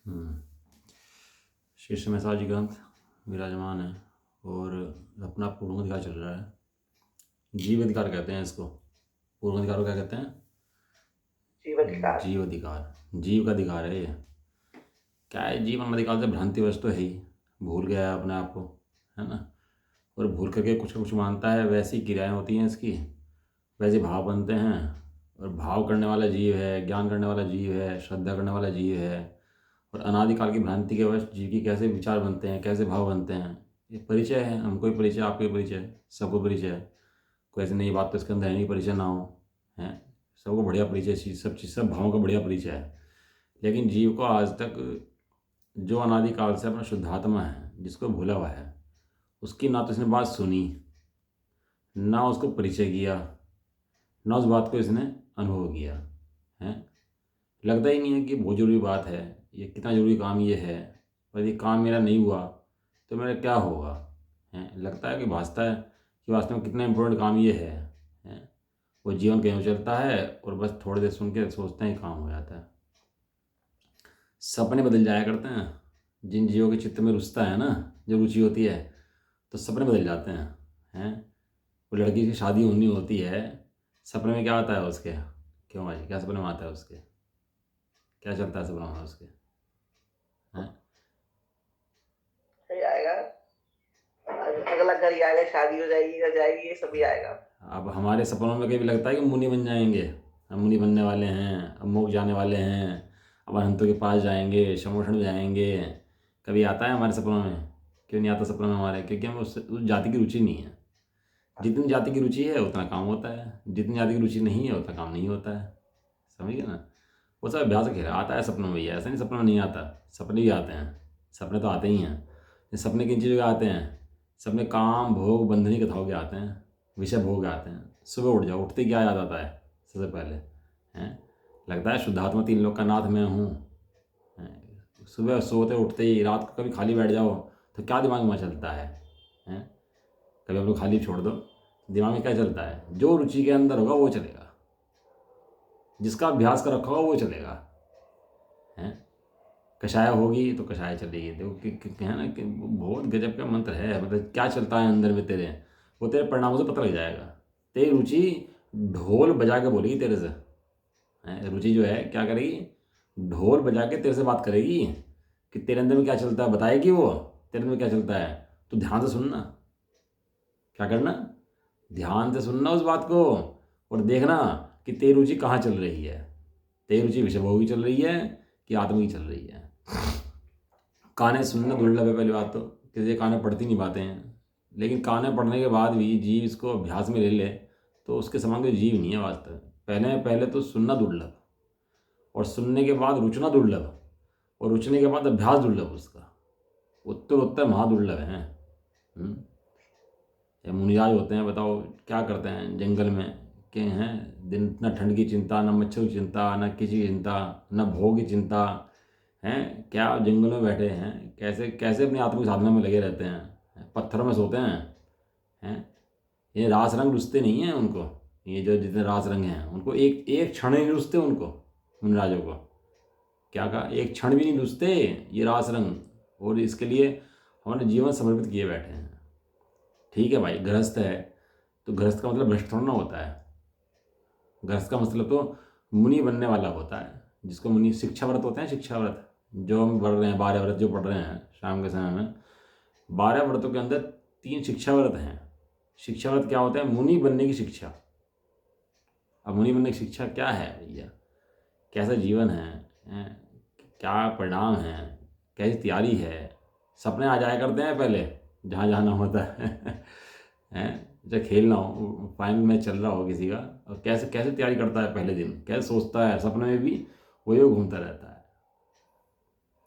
हम्म। शीर्ष में साजी ग्रंथ विराजमान है और अपना पूर्ण अधिकार चल रहा है। जीव अधिकार कहते हैं इसको। पूर्ण अधिकार को क्या कहते हैं? जीव अधिकार। जीव अधिकार। जीव का अधिकार है ये। क्या है, जीवन अधिकार से भ्रांतिवश तो है ही, भूल गया है अपने आप को, है ना। और भूल करके कुछ कुछ मानता है, वैसी क्रियाएं होती हैं इसकी, वैसे भाव बनते हैं। और भाव करने वाला जीव है, ज्ञान करने वाला जीव है, श्रद्धा करने वाला जीव है। और अनादिकाल की भ्रांति के वश जीव की कैसे विचार बनते हैं, कैसे भाव बनते हैं, ये परिचय है। हमको भी परिचय, आपको भी परिचय, सबको परिचय है। कोई ऐसी नई बात तो इसके अंदर है नहीं परिचय ना हो, है। सबको बढ़िया परिचय, चीज़ सब भावों का बढ़िया परिचय है। लेकिन जीव को आज तक जो अनादिकाल से अपना शुद्धात्मा है, जिसको भूला हुआ है, उसकी ना तो इसने बात सुनी, ना उसको परिचय किया, ना उस बात को इसने अनुभव किया है। लगता ही नहीं है कि बहुत ज़रूरी बात है, ये कितना ज़रूरी काम ये है, और ये काम मेरा नहीं हुआ तो मेरा क्या होगा, है। लगता है कि भासता है कि वास्तव में कितना इम्पोर्टेंट काम ये है। वो जीवन कहीं चलता है और बस थोड़ी देर सुन के सोचते हैं काम हो जाता है। सपने बदल जाया करते हैं जिन जीवों के चित्त में रुचता है ना, जो रुचि होती है, तो सपने बदल जाते हैं। वो लड़की की शादी होनी होती है, सपने में क्या आता है उसके? क्यों भाई, क्या सपने में आता है उसके? क्या चलता है सपने में उसके? हैं? सही आएगा। अगला घर ही आएगा, शादी हो जाएगी, ये सभी आएगा। अब हमारे सपनों में कभी लगता है कि मुनि बन जाएंगे, हम मुनि बनने वाले हैं, अब मोक्ष जाने वाले हैं, अब अनंतों के पास जाएंगे, समोषण जाएंगे। कभी आता है हमारे सपनों में? क्यों नहीं आता सपनों में हमारे? क्योंकि हम उस जाति की रुचि नहीं है। जितनी जाति की रुचि है उतना काम होता है, जितनी जाति की रुचि नहीं है उतना काम नहीं होता है। समझ गए ना। वो सब अभ्यास खेल आता है सपनों में ही, ऐसा नहीं सपनों में नहीं आता। सपने भी आते हैं, सपने तो आते ही हैं। ये सपने किन चीज़ों के आते हैं? सपने काम भोग बंधनी कथाओं के आते हैं, विषय भोग के आते हैं। सुबह उठ जाओ, उठते क्या याद आता है सबसे पहले? हैं? लगता है शुद्धात्मा तीन लोक का नाथ मैं हूँ। सुबह सोते उठते ही, रात को कभी खाली बैठ जाओ तो क्या दिमाग में चलता है? हैं? कभी आप लोग खाली छोड़ दो, दिमाग में क्या चलता है? जो रुचि के अंदर होगा वो चलेगा, जिसका अभ्यास कर रखा होगा वो चलेगा। हैं? कषाय होगी तो कषाय चलेगी। देखो कि है ना कि बहुत गजब का मंत्र है। मतलब क्या चलता है अंदर में तेरे, वो तेरे परिणामों से पता लग जाएगा। तेरी रुचि ढोल बजा के बोलेगी तेरे से। रुचि जो है क्या करेगी? ढोल बजा के तेरे से बात करेगी कि तेरे अंदर में क्या चलता है, बताएगी वो तेरे अंदर में क्या चलता है। तो ध्यान से सुनना। क्या करना? ध्यान से सुनना उस बात को, और देखना कि तेरी रुचि कहाँ चल रही है। तेरी रुचि विषय भोग की चल रही है कि आत्म की चल रही है। काने सुनना दुर्लभ है पहली बात तो, किसी के काने पढ़ती नहीं पाते हैं। लेकिन काने पढ़ने के बाद भी जीव इसको अभ्यास में ले ले तो उसके समान कोई जीव नहीं है वास्तव में। पहले पहले तो सुनना दुर्लभ, और सुनने के बाद रुचना दुर्लभ, और रुचने के बाद अभ्यास दुर्लभ उसका। उत्तर उत्तर महादुर्लभ हैं। या मुनिराज होते हैं, बताओ क्या करते हैं जंगल में के हैं। दिन न ठंड की चिंता, न मच्छर की चिंता, न किसी की चिंता, न भोग की चिंता। हैं क्या जंगल में बैठे हैं, कैसे कैसे अपनी आत्मिक साधना में लगे रहते हैं, पत्थरों में सोते हैं। ये रास रंग रुचते नहीं हैं उनको। ये जो जितने रास रंग हैं उनको एक एक क्षण नहीं रुचते उनको, मुनिराजों को। क्या कहा? एक क्षण भी नहीं रुचते ये रास रंग। और इसके लिए हमारे जीवन समर्पित किए बैठे हैं। ठीक है भाई, गृहस्थ है तो गृहस्थ का मतलब भ्रष्ट थोड़ा ना होता है। गृहस्थ का मतलब तो मुनि बनने वाला होता है, जिसको मुनि शिक्षा व्रत होते हैं। शिक्षा व्रत जो हम पढ़ रहे हैं, 12 व्रत जो पढ़ रहे हैं शाम के समय में, 12 व्रतों के अंदर 3 शिक्षा व्रत हैं। शिक्षा व्रत क्या होता है? मुनि बनने की शिक्षा। अब मुनि बनने की शिक्षा क्या है भैया? कैसा जीवन है? क्या परिणाम है? कैसी तैयारी है? सपने आ जाया करते हैं पहले, जहाँ जाना होता है हैं। जैसे खेलना हो, फाइनल मैच चल रहा हो किसी का, और कैसे कैसे तैयारी करता है पहले दिन, कैसे सोचता है, सपने में भी वही वो घूमता रहता है।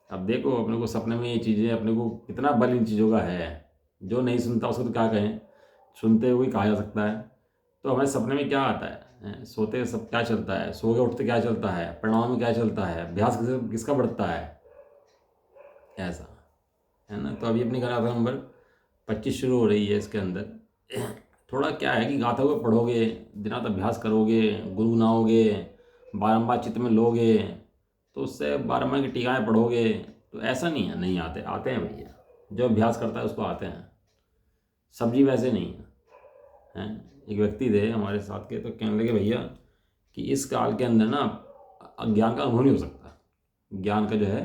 अब देखो अपने को सपने में ये चीज़ें, अपने को कितना बल इन चीज़ों का है। जो नहीं सुनता उसको तो क्या कहें, सुनते हुए कहा जा सकता है। तो हमारे सपने में क्या आता है? सोते सब क्या चलता है, सो के उठते क्या चलता है, परिणाम में क्या चलता है, अभ्यास किसका बढ़ता है, ऐसा है ना। तो अभी अपनी गाथा नंबर 25 शुरू हो रही है। इसके अंदर थोड़ा क्या है कि गाथा को पढ़ोगे, दिनात अभ्यास करोगे, गुनगुनाओगे, बारंबार चित्त में लोगे, तो उससे 12 माह की टीकाएँ पढ़ोगे तो ऐसा नहीं है नहीं आते, आते हैं भैया। जो अभ्यास करता है उसको आते हैं। सब्जी वैसे नहीं है, हैं। एक व्यक्ति थे हमारे साथ के, तो कहने लगे भैया कि इस काल के अंदर ना ज्ञान का अनुभव नहीं हो सकता। ज्ञान का जो है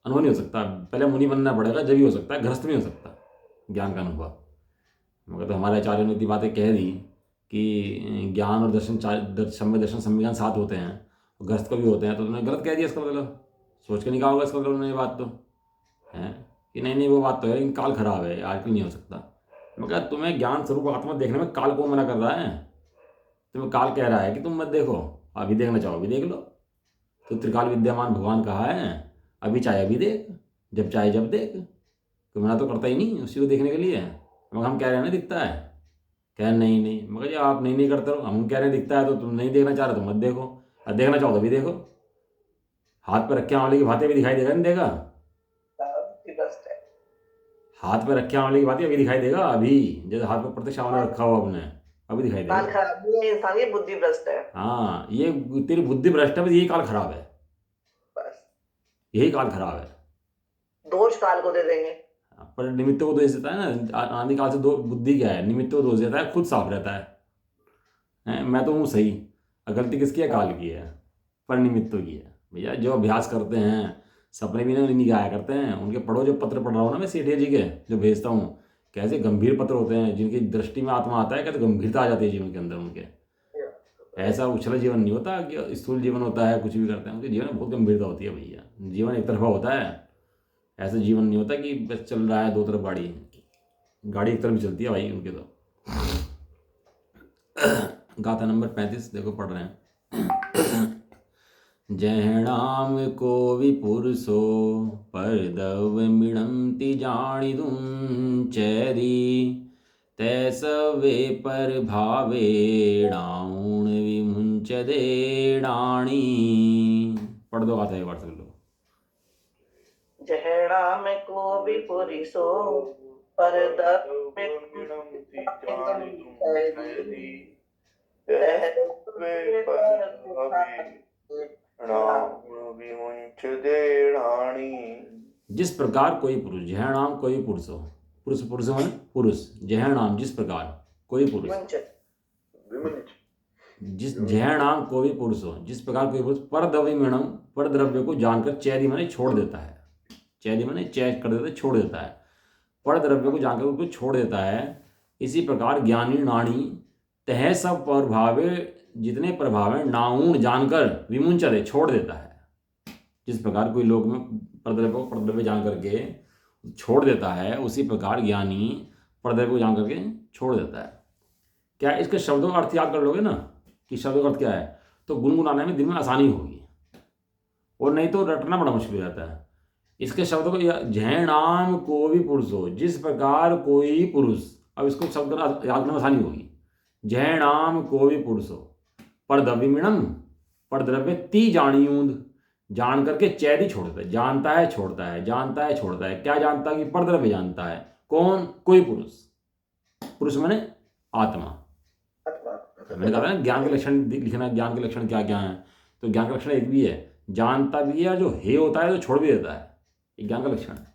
अनुभव नहीं हो सकता, पहले मुनि बनना पड़ेगा जब ही हो सकता है, गृहस्थ नहीं हो सकता ज्ञान का अनुभव। मगर तो हमारे आचार्यों ने इतनी बातें कह दी कि ज्ञान और दर्शन सम्य दर्शन सम्यज्ञान साथ होते हैं और गृहस्थ को भी होते हैं, तो उन्होंने गलत कह दिया इसका मतलब। सोच के नहीं कहा होगा इसका मतलब उन्होंने ये बात तो है कि नहीं नहीं वो बात तो है लेकिन काल खराब है, आजकल नहीं हो सकता। मगर तुम्हें ज्ञान स्वरूप आत्मा देखने में काल कौन मना कर रहा है? तुम्हें काल कह रहा है कि तुम मत देखो, अभी देखना चाहो अभी देख लो। तो त्रिकाल विद्यमान भगवान कहा है, अभी चाहे अभी देख, जब चाहे जब देख। तो मना तो करता ही नहीं उसी को देखने के लिए। मगर हम कह रहे हैं ना दिखता है, कह रहे नहीं नहीं, मगर ये आप नहीं नहीं करते रहो। हम कह रहे हैं दिखता है तो तुम नहीं देखना चाह रहे तो मत देखो, और देखना चाहो तो भी देखो। हाथ पे रखे आंवले की भांति अभी दिखाई देगा नहीं देगा? हाथ पे रखे आंवले की भांति अभी दिखाई देगा, अभी जैसे हाथ पे प्रत्यक्ष आंवला रखा हुआ आपने अभी दिखाई काल देगा। खराब नहीं है इंसान, ये बुद्धि भ्रष्ट है हाँ, ये तेरी बुद्धि भ्रष्ट है, बस यही काल खराब है, बस। यही काल खराब है। दोष काल को दे देंगे। पर निमित्त को दोष देता है ना, आदि काल से दो बुद्धि क्या है, निमित्त को दोष देता है, खुद साफ रहता है? मैं तो हूँ सही, गलती किसकी है? काल की है, पर निमित्त की है। भैया जो अभ्यास करते हैं सपने भी नहीं गाया करते हैं, उनके पढ़ो। जो पत्र पढ़ रहा हूँ ना मैं सेठिया जी के जो भेजता हूँ, कैसे गंभीर पत्र होते हैं, जिनकी दृष्टि में आत्मा आता है, कैसे गंभीरता आ जाती है जीवन के अंदर उनके। ऐसा उछला जीवन नहीं होता कि स्थूल जीवन होता है कुछ भी करते हैं, उनके जीवन में बहुत गंभीरता होती है भैया। जीवन एक तरफा होता है, ऐसा जीवन नहीं होता कि बस चल रहा है दो तरफ गाड़ी, गाड़ी एक तरफ भी चलती है भाई उनके तो। गाथा नंबर 35 देखो पढ़ रहे हैं। जहणाम को विपुरुषो परदव मिणंति जानिदुं चैरी तैसवे पर भावे डाउण विमुंच देणाणी। पढ़ दो गाथा एक बार सब लोग। जहड़ा में को भी पुरिसो परदप जिस प्रकार कोई पुरुष, जह नाम कोई पुरुष हो, पुरुष पुरुष माने पुरुष, जह नाम जिस प्रकार कोई पुरुष, जिस जह नाम कोई पुरुष हो, जिस प्रकार कोई पुरुष पर द्रव्यम, पर द्रव्य को जानकर चैदी माने छोड़ देता है, चैदी माने चैद कर देता है, छोड़ देता है, पर द्रव्य को जानकर उसको छोड़ देता है। इसी प्रकार ज्ञानी नाणी तह सब प्रभावे, जितने प्रभाव है नाउण जानकर विमुंचते छोड़ देता है। जिस प्रकार कोई लोग में परद्रव्य को परद्रव्य जान करके छोड़ देता है, उसी प्रकार ज्ञानी परद्रव्य को जान करके छोड़ देता है। क्या इसके शब्दों का अर्थ याद कर लोगे ना कि शब्दों का अर्थ क्या है, तो गुनगुनाने में दिन में आसानी होगी, और नहीं तो रटना बड़ा मुश्किल हो जाता है। इसके शब्दों को जैनाम को भी पुरुष हो, जिस प्रकार कोई पुरुष, अब इसको शब्द याद करने में आसानी होगी। जैनाम को भी पुरुष हो परद्रव्यमिणम, परद्रव्य ती जानियूंद, जान करके चैदी छोड़ता है, जानता है छोड़ता है, जानता है छोड़ता है। क्या जानता है? कि परद्रव्य जानता है। कौन? कोई पुरुष। पुरुष माने आत्मा। मैंने कहा था ना ज्ञान के लक्षण लिखना, ज्ञान के लक्षण क्या क्या हैं, तो ज्ञान का लक्षण एक भी है, जानता भी है, जो हे होता है तो छोड़ भी देता है, ये ज्ञान का लक्षण है।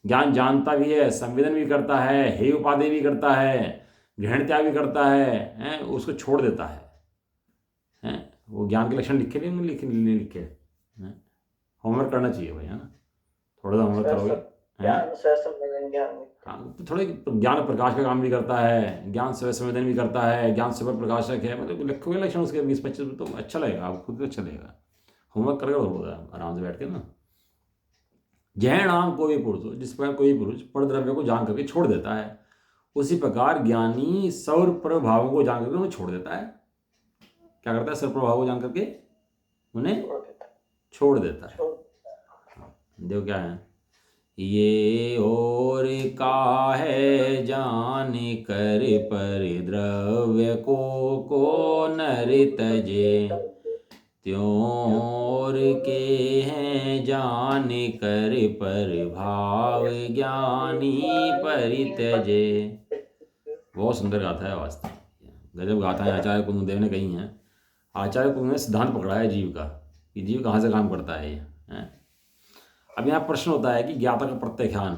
ज्ञान जानता भी है, संवेदन भी करता है, हे उपाधि भी करता है, ग्रहण त्याग भी करता है, उसको छोड़ देता है। वो ज्ञान के लक्षण लिखे नहीं लिखे, होमवर्क करना चाहिए भाई, है ना? थोड़ा सा होमवर्क करोगे। हाँ, तो थोड़े ज्ञान प्रकाश का काम भी करता है, ज्ञान स्वयं संवेदन भी करता है, ज्ञान स्वयं प्रकाशक है, मतलब लिखोगे लक्षण उसके 20-25 तो अच्छा लगेगा, आपको खुद भी अच्छा लगेगा। होमवर्क करेगा तो होगा आराम से बैठ के ना। जय नाम कोई पुरुष हो, जिस प्रकार कोई पुरुष परद्रव्य को जान करके छोड़ देता है, उसी प्रकार ज्ञानी सौर प्रभावों को जान करके उन्हें छोड़ देता है। क्या करता है? सौर प्रभाव को जान करके उन्हें छोड़ देता है। देखो क्या है, ये और का है जान कर पर द्रव्य को नर तजे, त्यों के हैं जान कर पर भाव ज्ञानी परितजे। बहुत सुंदर गाथा है वास्तव में, गजब गाथा है। आचार्य कुंददेव ने कही है, आचार्य कुंद ने सिद्धांत पकड़ा है जीव का कि जीव कहाँ से काम करता है ये हैं। अब यहाँ प्रश्न होता है कि ज्ञाता का प्रत्याख्यान,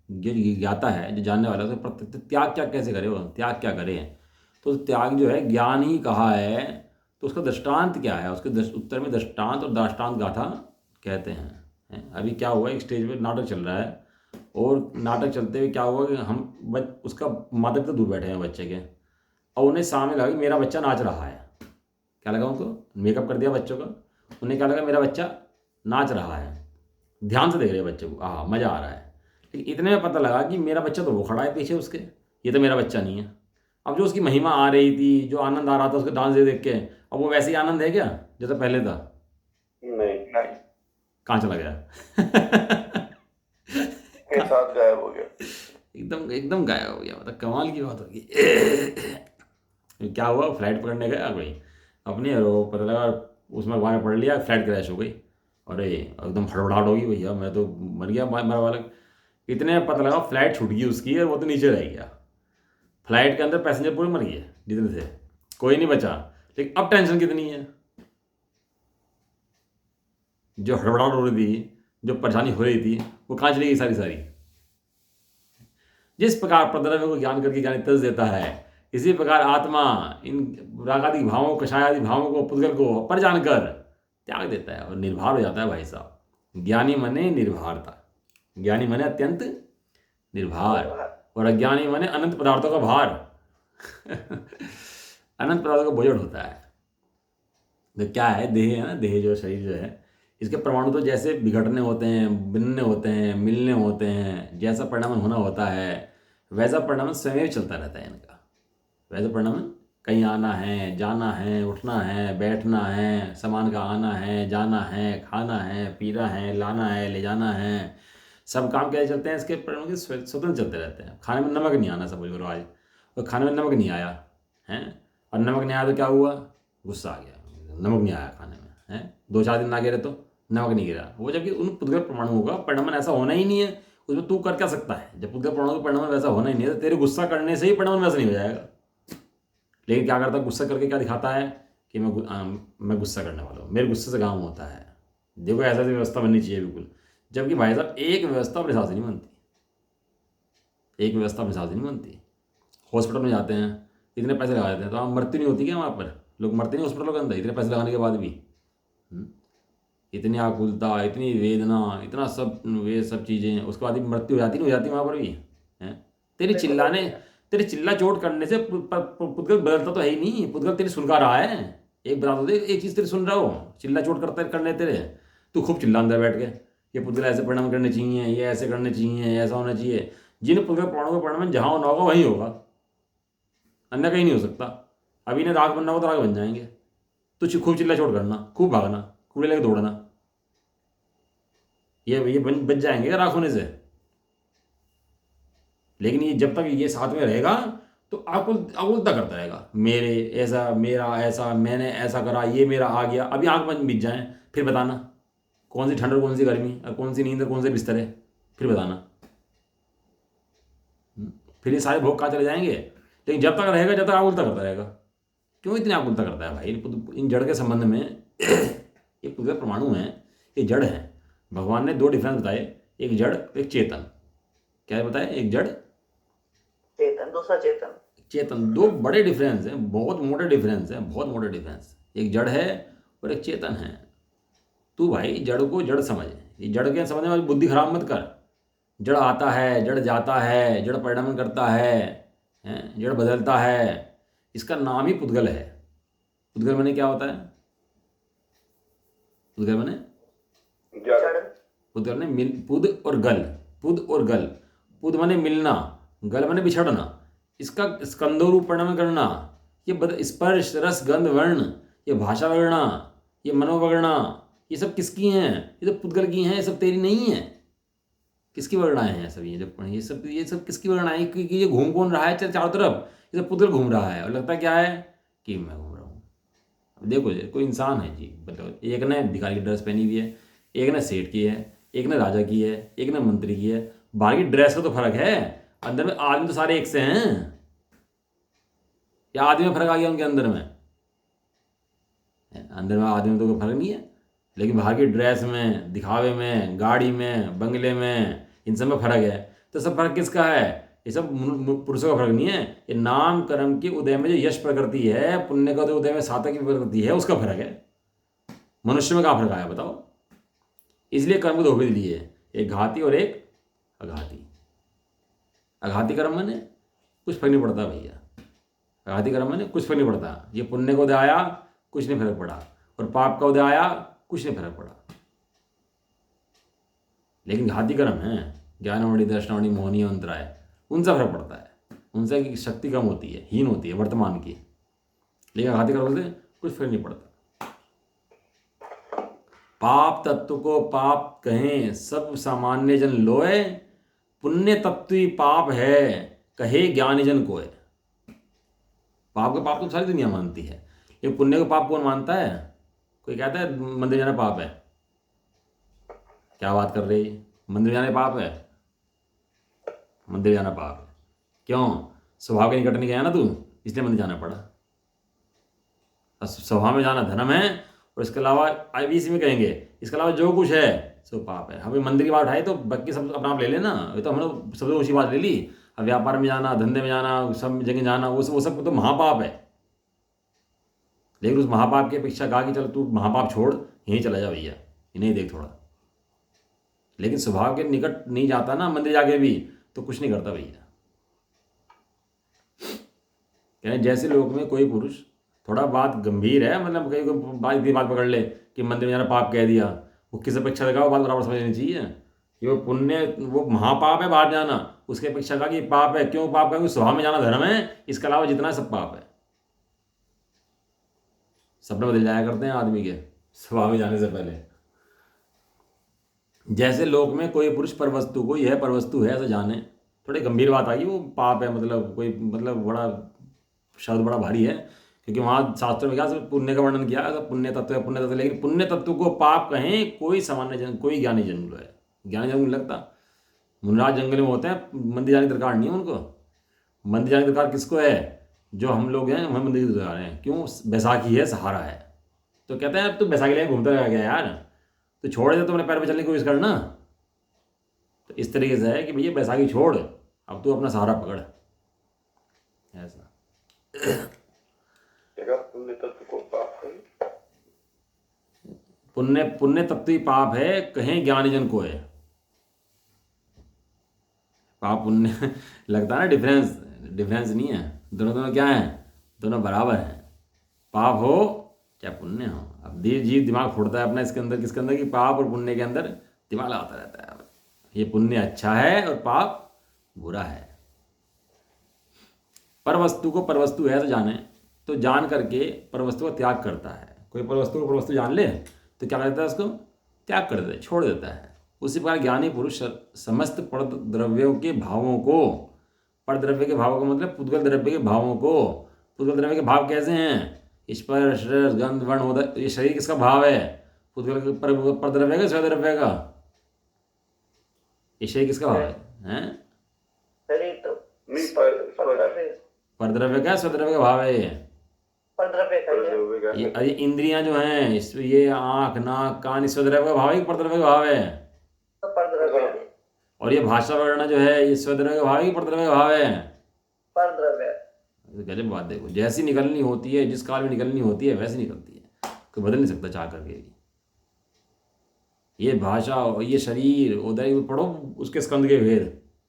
जो ज्ञाता है, जो जानने वाला है, तो त्याग क्या कैसे करे, वो त्याग क्या करे। तो त्याग जो है ज्ञान ही कहा है, तो उसका दृष्टांत क्या है, उसके उत्तर में दृष्टांत और दाष्टान्त गाथा कहते हैं। अभी क्या हुआ, एक स्टेज पे नाटक चल रहा है, और नाटक चलते हुए क्या हुआ कि उसका माता पिता दूर बैठे हैं बच्चे के, और उन्हें सामने लगा कि मेरा बच्चा नाच रहा है। क्या लगा उनको, मेकअप कर दिया बच्चों का, उन्हें क्या लगा मेरा बच्चा नाच रहा है, ध्यान से देख रहे हैं बच्चे को, हाँ मज़ा आ रहा है। लेकिन इतने में पता लगा कि मेरा बच्चा तो वो खड़ा है पीछे उसके, ये तो मेरा बच्चा नहीं है। अब जो उसकी महिमा आ रही थी, जो आनंद आ रहा था उसके डांस देख के, अब वो वैसे ही आनंद है क्या जैसा पहले था? नहीं, कहाँ चला गया? के साथ गायब हो गया। एकदम एकदम गायब हो गया, मतलब कमाल की बात होगी। क्या हुआ, फ्लाइट पकड़ने गया कोई अपनी, और वो पता लगा उसमें वहाँ पढ़ लिया, फ्लाइट क्रैश हो गई। अरे एकदम हड़बड़ाहट होगी, भैया मैं तो मर गया, मेरा बालक। इतने में पता लगा फ्लाइट छूट गई उसकी, और वो तो नीचे रह गया। फ्लाइट के अंदर पैसेंजर पूरे मर गए जितने थे, कोई नहीं बचा। लेकिन अब टेंशन कितनी है, जो हड़बड़ाहट हो रही थी, जो परेशानी हो रही थी, वो कहाँ चली गई सारी सारी। जिस प्रकार प्रद्रव्य को ज्ञान करके ज्ञानी तज देता है, इसी प्रकार आत्मा इन रागादि भावों, कषायादि भावों को, पुद्गल को पर जानकर त्याग देता है और निर्भर हो जाता है। भाई साहब, ज्ञानी मने निर्भरता, ज्ञानी मने अत्यंत निर्भर, और अज्ञानी मने अनंत पदार्थों का भार। अनंत पदार्थों का बोझ होता है। तो क्या है, देह है ना, देह जो शरीर जो है, इसके परमाणु तो जैसे विघटने होते हैं, बिनने होते हैं, मिलने होते हैं, जैसा परिणामन होना होता है वैसा परिणामन स्वयं चलता रहता है इनका। वैसा परिणामन कहीं आना है, जाना है, उठना है, बैठना है, सामान का आना है, जाना है, खाना है, पीना है, लाना है, ले जाना है, सब काम कैसे चलते हैं, इसके परिणाम के स्वतंत्र चलते रहते हैं। खाने में नमक नहीं आना, समझ लो आज, और खाने में नमक नहीं आया है, और नमक नहीं आया तो क्या हुआ, गुस्सा आ गया, नमक नहीं आया खाने में है, 2-4 दिन ना गिरे तो नमक नहीं गिरा वो, जबकि उन पुद्गल परमाणुओं का परिणामन ऐसा होना ही नहीं है। उसमें तू कर क्या सकता है, जब पुद्गल परमाणु का परिणामन वैसा होना ही नहीं है, तो तेरे गुस्सा करने से ही परिणामन वैसा नहीं हो जाएगा। लेकिन क्या करता है, गुस्सा करके क्या दिखाता है कि मैं गुस्सा करने वाला हूँ, मेरे गुस्से से काम होता है, देखो ऐसा ऐसी व्यवस्था बननी चाहिए बिल्कुल। जबकि भाई साहब, एक व्यवस्था अपने हिसाब से नहीं बनती, एक व्यवस्था अपने हिसाब से नहीं बनती। हॉस्पिटल में जाते हैं, इतने पैसे लगा देते हैं, तो वहाँ मृत्यु नहीं होती क्या, वहाँ पर लोग मरते नहीं हॉस्पिटलों के अंदर इतने पैसे लगाने के बाद भी। इतनी आकुलता, इतनी वेदना, इतना सब वे सब चीज़ें, उसके बाद भी मृत्यु हो जाती नहीं, हो जाती वहाँ पर भी है। तेरे चिल्ला चोट करने से पुद्गल बदलता तो है ही नहीं, पुद्गल तेरी सुन का रहा है। एक बता दो, एक चीज़ तेरी सुन रहा हो, चिल्ला चोट करने तेरे, तू खूब चिल्ला अंदर बैठ के, ये पुद्गल ऐसे परिणाम करने चाहिए, ये ऐसे करने चाहिए, ऐसा होना चाहिए। जिन पुद्गल प्राणों का परिणाम जहाँ होना होगा वहीं होगा, अन्य कहीं नहीं हो सकता। अभी ने राग बनना होगा तो राग बन जाएंगे। तो खूब चिल्ला चोट करना, खूब भागना, कूड़े लेके दौड़ना, ये बच जाएंगे राख होने से। लेकिन ये जब तक ये साथ में रहेगा तो आकुलता करता रहेगा, मेरे ऐसा, मेरा ऐसा, मैंने ऐसा करा, ये मेरा आ गया। अभी आंख बंद बीत जाए, फिर बताना कौन सी ठंड और कौन सी गर्मी, और कौन सी नींद और कौन से बिस्तर है, फिर बताना। फिर ये सारे भोग कहाँ चले जाएंगे। लेकिन जब तक रहेगा, जब तक आकुलता करता रहेगा। क्यों इतनी आकुलता करता है भाई इन जड़ के संबंध में? ये पूरे परमाणु हैं, ये जड़ हैं। भगवान ने 2 डिफरेंस बताए, एक जड़ एक चेतन। क्या बताया, एक जड़ चेतन, दूसरा चेतन। चेतन, 2 बड़े डिफरेंस हैं, बहुत मोटे डिफरेंस हैं, बहुत मोटे डिफरेंस। एक जड़ है और एक चेतन है। तू भाई जड़ को जड़ समझ, ये जड़ के समझने वाली बुद्धि खराब मत कर। जड़ आता है, जड़ जाता है, जड़ परिणाम करता है, जड़ बदलता है, इसका नाम ही पुद्गल है। पुद्गल माने क्या होता है, पुद्गल माने जड़। पुद्गल ने पुद और गल, पुद और गल, पुद माने मिलना, गल माने बिछड़ना, इसका स्कंदोरूप परिणाम करना। ये स्पर्श, रस, गंध, वर्ण, ये भाषा वगणना, ये मनोवगणना, ये सब किसकी हैं? ये सब पुद्गल की हैं, ये सब तेरी नहीं है। किसकी वर्णाएं हैं सब? ये सब किसकी वर्णाएं? क्योंकि ये घूम कौन रहा है चारों तरफ? ये सब पुद्गल घूम रहा है, और लगता क्या है कि मैं घूम रहा हूँ। अब देखो जी, कोई इंसान है जी, मतलब एक ने भिखारी की ड्रेस पहनी हुई है, एक ने सेठ की है, एक ने राजा की है, एक ने मंत्री की है। बाहर की ड्रेस का तो फर्क है, अंदर में आदमी तो सारे एक से हैं। या आदमी में फर्क आ गया उनके अंदर में? अंदर में आदमी में तो कोई फर्क नहीं है, लेकिन बाहर की ड्रेस में, दिखावे में, गाड़ी में, बंगले में, इन सब में फ़र्क है। तो सब फ़र्क किसका है? ये सब पुरुषों का फ़र्क नहीं है, ये नाम कर्म के उदय में जो यश प्रकृति है, पुण्य का उदय में सातक की प्रकृति है, उसका फ़र्क है। मनुष्य में कहाँ फ़र्क आया बताओ? इसलिए कर्म को दो भेद लिए, एक घाती और एक अघाती। अघाती कर्म माने कुछ फर्क नहीं पड़ता भैया, अघाती कर्म माने कुछ फर्क नहीं पड़ता। ये पुण्य का उदय आया, कुछ नहीं फर्क पड़ा, और पाप का उदय आया, कुछ नहीं फर्क पड़ा। लेकिन घाती कर्म है, ज्ञानवाणी, दर्शनावणी, मोहनी, अंतराय, उनसे फर्क पड़ता है, उनसे की शक्ति कम होती है, हीन होती है वर्तमान की। लेकिन घाती कर्म से कुछ फर्क नहीं पड़ता। पाप तत्व को पाप कहें सब सामान्य जन लोए, पुण्य तत्व ही पाप है कहे ज्ञानी जन कोय। पाप का पाप तो सारी दुनिया मानती है, ये पुण्य को पाप कौन मानता है? कोई कहता है मंदिर जाना पाप है, क्या बात कर रही है? मंदिर जाने पाप है? मंदिर जाना पाप है क्यों? स्वभाव के निकट नहीं गया ना तू, इसलिए मंदिर जाना पड़ा। स्वभाव में जाना धर्म है, और इसके अलावा अभी इसी में कहेंगे, इसके अलावा जो कुछ है सो पाप है। हमें मंदिर की बात उठाई तो बाकी सब अपना आप ले लेना, ये तो हम लोग सब उसी बात ले ली। अब व्यापार में जाना, धंधे में जाना, सब जगह जाना, वो सब तो महापाप है। लेकिन उस महापाप की अपेक्षा कहा कि चलो तू महापाप छोड़, यहीं चला जा भैया, इन्हें देख थोड़ा। लेकिन स्वभाव के निकट नहीं जाता ना मंदिर जाके भी, तो कुछ नहीं करता भैया। कहने जैसे लोग में कोई पुरुष थोड़ा बात गंभीर है, मतलब कहीं कोई बात पकड़ ले कि मंदिर में जाना पाप कह दिया, वो किस अपेक्षा लगा, वो बात बराबर समझनी चाहिए कि वो पुण्य, वो महापाप है बाहर जाना, उसकी अपेक्षा का कि पाप है। क्यों पाप? क्योंकि स्वभाव में जाना धर्म है, इसके अलावा जितना सब पाप है। सपने बदल जाया करते हैं आदमी के स्वभाव में जाने से पहले। जैसे लोक में कोई पुरुष परवस्तु को यह परवस्तु है ऐसा जाने, थोड़ी गंभीर बात आई, वो पाप है, मतलब कोई मतलब बड़ा शब्द बड़ा भारी है, क्योंकि वहाँ शास्त्रों में क्या पुण्य का वर्णन किया है, पुण्य तत्व है, पुण्य तत्व। लेकिन पुण्य तत्व को पाप कहें कोई सामान्य जन, कोई ज्ञानी जन है। ज्ञानी जन लगता मुनराज जंगल में होते हैं, मंदिर जाने की दरकार नहीं है उनको। मंदिर जाने की दरकार किसको है? जो हम लोग हैं, हमें मंदिर की दरकार है। क्यों? बैसाखी है, सहारा है। तो कहते हैं अब तू बैसाखी लेके घूमता रह गया यार, तो छोड़ दे, तो अपने पैर पे चलने की कोशिश करना। तो इस तरीके से है कि भैया बैसाखी छोड़, अब तू अपना सहारा पकड़, ऐसा। पुण्य तत्व को पाप है, पुण्य तत्व ही पाप है कहें ज्ञानी जन को है। पाप पुण्य लगता है ना, डिफरेंस नहीं है, दोनों क्या है? दोनों बराबर हैं। पाप हो चाहे पुण्य हो। अब जीव दिमाग फोड़ता है अपना इसके अंदर, किसके अंदर? कि पाप और पुण्य के अंदर दिमाग आता रहता है, ये पुण्य अच्छा है और पाप बुरा है। परवस्तु को परवस्तु है तो जाने, तो जान करके परवस्तु का त्याग करता है। कोई परवस्तु को परवस्तु जान ले तो क्या करता है? उसको त्याग कर देता है, छोड़ देता है। उसी प्रकार ज्ञानी पुरुष समस्त पर द्रव्यों के भावों को, पर द्रव्य के भावों को मतलब पुद्गल द्रव्य के भावों को। पुद्गल द्रव्य के भाव कैसे हैं? स्पर्श, रस, गंध, वर्ण, उदय, ये शरीर किसका भाव है? पुद्गल पर द्रव्य का, स्वद्रव्य का? ये शरीर किसका भाव है? शरीर तो परद्रव्य का, स्वद्रव्य का भाव है ये? परद्रव्य का ही है। ये इंद्रियां जो हैं, ये आँख, नाक, कान, स्वद्रव्य का भाव है कि परद्रव्य का भाव है? तो परद्रव्य है। और ये भाषा वर्ण जो है, ये स्वद्रव्य का भाव है कि परद्रव्य का भाव है? परद्रव्य। गजब बात। देखो, जैसी निकलनी होती है, जिस काल में निकलनी होती है वैसी निकलती है, कोई बदल नहीं सकता चाह करके भी। ये भाषा और ये शरीर, उदय, पढ़ो उसके स्कंद के भेद,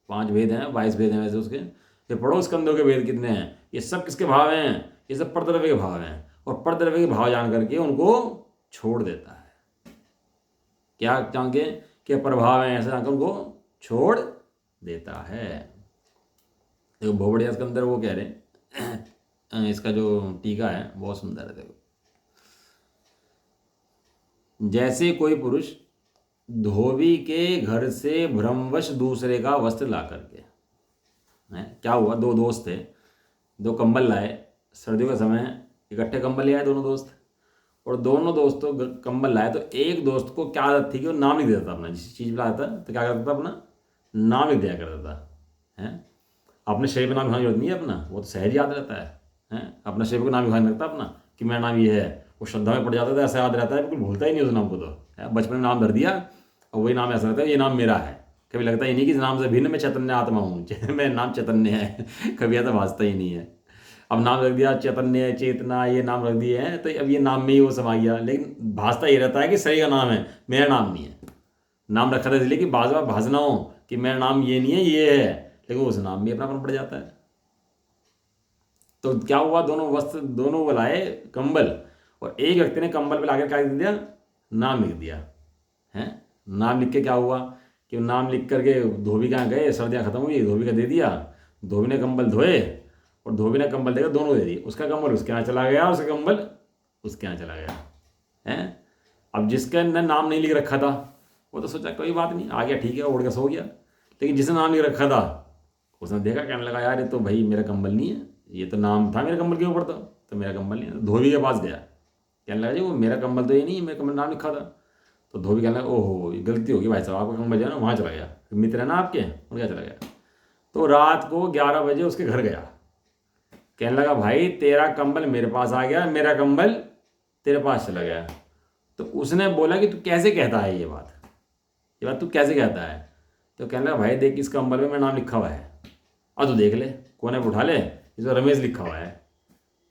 5 भेद हैं, 22 भेद हैं वैसे उसके, फिर पढ़ो स्कंदों के भेद कितने हैं। ये सब किसके भाव हैं? ये सब परद्रव्य के भाव हैं। और परद्रव्य के भाव जान करके उनको छोड़ देता है। क्या जान के क्या प्रभाव है, ऐसा जानकर उनको छोड़ देता है। देखो भोबड़िया के अंदर वो कह रहे हैं, इसका जो टीका है बहुत सुंदर है। देखो, जैसे कोई पुरुष धोबी के घर से भ्रमवश दूसरे का वस्त्र ला करके, क्या हुआ, 2 दोस्त थे, 2 कंबल लाए, सर्दियों का समय, इकट्ठे कंबल ले आए दोनों दोस्त। और दोनों दोस्तों कंबल लाए तो एक दोस्त को क्या आदत थी कि वो नाम लिख देता था अपना, जिस चीज़ लाया था तो क्या करता था, अपना नाम लिख दिया करता था। हैं, अपने शरीर पर नाम लिखने की जरूरत नहीं है अपना, वो तो सहज याद रहता है। अपना शरीर को नाम लिखा नहीं रखता अपना कि मेरा नाम ये है, वो श्रद्धा में पड़ जाता है तो ऐसा याद रहता है, बिल्कुल भूलता ही नहीं उस नाम को। तो बचपन में नाम धर दिया और वही नाम ऐसा रहता है ये नाम मेरा है। कभी लगता ही नहीं कि इस नाम से भिन्न मैं चैतन्य आत्मा हूँ, मेरा नाम चैतन्य है। कभी ऐसा भासता ही नहीं है। अब नाम रख दिया चैतन्य, चेतना, ये नाम रख दिए हैं तो अब ये नाम में ही वो समा गया, लेकिन भासता ये रहता है कि सही का नाम है, मेरा नाम नहीं है। नाम रखा था इसलिए कि बार बार भासना हो कि मेरा नाम ये नहीं है ये है, लेकिन उस नाम में अपनापन पड़ जाता है। तो क्या हुआ, दोनों वस्त्र दोनों वो लाए कंबल, और एक व्यक्ति ने कंबल पे लाकर क्या लिख दिया, नाम लिख दिया है। नाम लिख के क्या हुआ कि नाम लिख करके धोबी के यहाँ गए, सर्दियाँ खत्म हुई, धोबी का दे दिया, धोबी ने कंबल धोए और धोबी ने कंबल देकर दोनों दे दिए। उसका कंबल उसके यहाँ चला गया, उसका कंबल उसके यहाँ चला गया है। अब जिसका ने नाम नहीं लिख रखा था वो तो सोचा कोई बात नहीं, आ गया ठीक है, उड़ के सो गया। लेकिन जिसने नाम लिख रखा था उसने देखा, कहने लगा यार ये तो भाई मेरा कंबल नहीं है, ये तो नाम था मेरे कंबल के ऊपर तो मेरा कंबल नहीं है। धोबी के पास गया, कहने लगा जी वो मेरा कंबल तो ये नहीं है, मेरे कंबल नाम लिखा था। तो धोबी कहने लगा ओहो ये गलती होगी भाई साहब, आपका कंबल जो है ना वहाँ चला गया, मित्र है ना आपके, उनका चला गया। तो रात को 11 बजे उसके घर गया, कहने लगा भाई तेरा कंबल मेरे पास आ गया, मेरा कंबल तेरे पास चला गया। तो उसने बोला कि तू कैसे कहता है ये बात तू कैसे कहता है। तो कहने लगा भाई देख इस कंबल में मेरा नाम लिखा हुआ है, और तू देख ले, कोने पर उठा ले, इसमें रमेश लिखा हुआ है।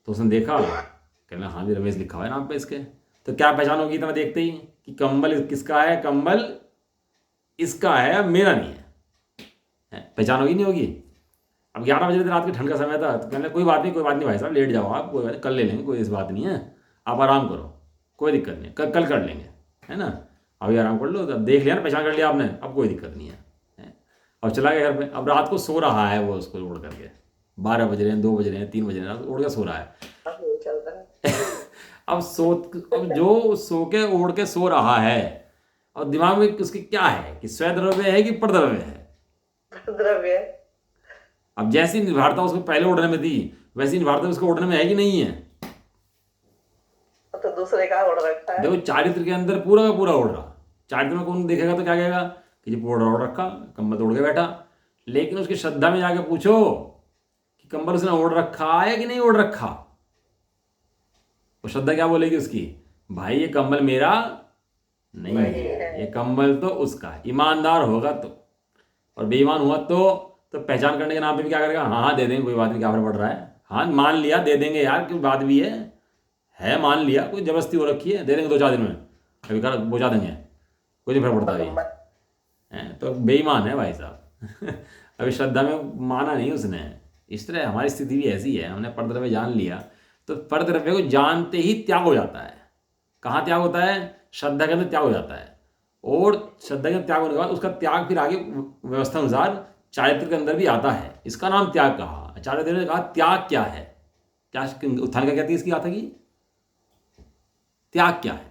तो उसने देखा, कहने लगा हाँ जी रमेश लिखा हुआ है नाम पे इसके। तो क्या पहचान होगी इतना देखते ही कि कंबल किसका है, कंबल इसका है, मेरा नहीं है, पहचान होगी नहीं होगी। अब 11 बजे रात की ठंड का समय था, तो कहने कोई बात नहीं भाई साहब, लेट जाओ आप, कोई बात नहीं, कल ले लेंगे, कोई इस बात नहीं है, आप आराम करो, कोई दिक्कत नहीं, कल कर लेंगे, है ना, अभी आराम कर लो। तो देख लिया ना, पहचान कर लिया आपने, अब कोई दिक्कत नहीं है। अब चला गया घर पे। अब रात को सो रहा है वो, उसको उड़ करके 12 बज रहे हैं, 2 बज रहे हैं, 3 बज रहे हैं, उड़ के सो रहा है। अब सो के उड़ के सो रहा है, और दिमाग में उसकी क्या है कि स्वद्रव्य है कि परद्रव्य है। द्रव्य। अब जैसी निर्भरता उसको पहले उड़ने में थी, वैसी निर्भरता उसको उड़ने में है कि नहीं है। तो दूसरे का उड़ रखा है। देखो चारित्र के अंदर पूरा का पूरा उड़ रहा, चारित्र में कौन देखेगा तो क्या कहेगा कि जी पूरा उड़ रखा, कंबल तो उड़ के बैठा। लेकिन उसकी श्रद्धा में जाके पूछो कि कंबल उसने उड़ रखा है कि नहीं उड़ रखा, वो श्रद्धा क्या बोलेगी उसकी, भाई ये कंबल मेरा नहीं है, ये कंबल तो उसका है। ईमानदार होगा तो, और बेईमान हुआ तो पहचान करने के नाम पे भी क्या करेगा, हाँ दे देंगे, कोई बात नहीं, क्या फर्क पड़ रहा है, हाँ मान लिया दे देंगे यार, कोई बात भी है मान लिया, कोई जबरदस्ती हो रखी है, दे देंगे 2-4 दिन में, अभी कर पहुँचा देंगे, कोई नहीं फर्क पड़ता अभी। तो बेईमान है भाई साहब। अभी श्रद्धा में माना नहीं उसने। इस तरह हमारी स्थिति भी ऐसी है, हमने परद्रव्य जान लिया, तो परद्रव्य को जानते ही त्याग हो जाता है। कहाँ त्याग होता है, श्रद्धा के अंदर त्याग हो जाता है, और श्रद्धा के अंदर त्याग होने के बाद उसका त्याग फिर आगे व्यवस्था अनुसार चारित्र के अंदर भी आता है। इसका नाम त्याग कहा। आचार्य देव ने कहा त्याग क्या है, क्या उत्थान क्या कहती है इसकी गाथा की, त्याग क्या है,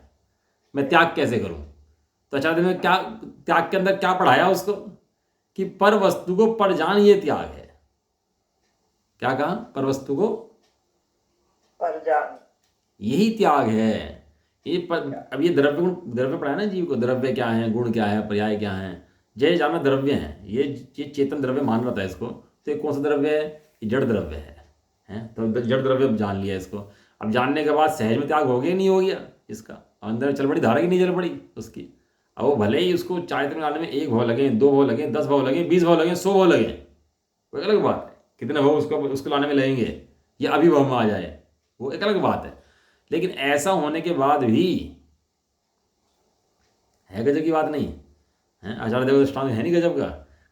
मैं त्याग कैसे करूं। तो आचार्य देव ने क्या त्याग के अंदर क्या पढ़ाया उसको कि पर वस्तु को पर जान, ये त्याग है। क्या कहा, पर वस्तु को पर जान, यही त्याग है। ये अब ये द्रव्य पढ़ाया ना जीव को, द्रव्य क्या है, गुण क्या है, पर्याय क्या है, जय जाना द्रव्य है। ये चेतन द्रव्य मान रहा था इसको, तो ये कौन सा द्रव्य है, ये जड़ द्रव्य है। तो जड़ द्रव्य जान लिया इसको। अब जानने के बाद सहज में त्याग हो गया नहीं हो गया इसका, अंदर चल पड़ी धारा की नहीं चल पड़ी उसकी। अब वो भले ही उसको चारित्र में लाने में 1 भाव लगे, 2 भाव लगे, 10 भाव लगे, 20 भाव लगे, 100 भाव लगे, वो एक अलग बात है। कितने भाव उसको लाने में लगेंगे, या अभी भाव में आ जाए, वो एक अलग बात है। लेकिन ऐसा होने के बाद भी है गजब की बात नहीं है, आचार्य देव दृष्टांत है नहीं गजब का,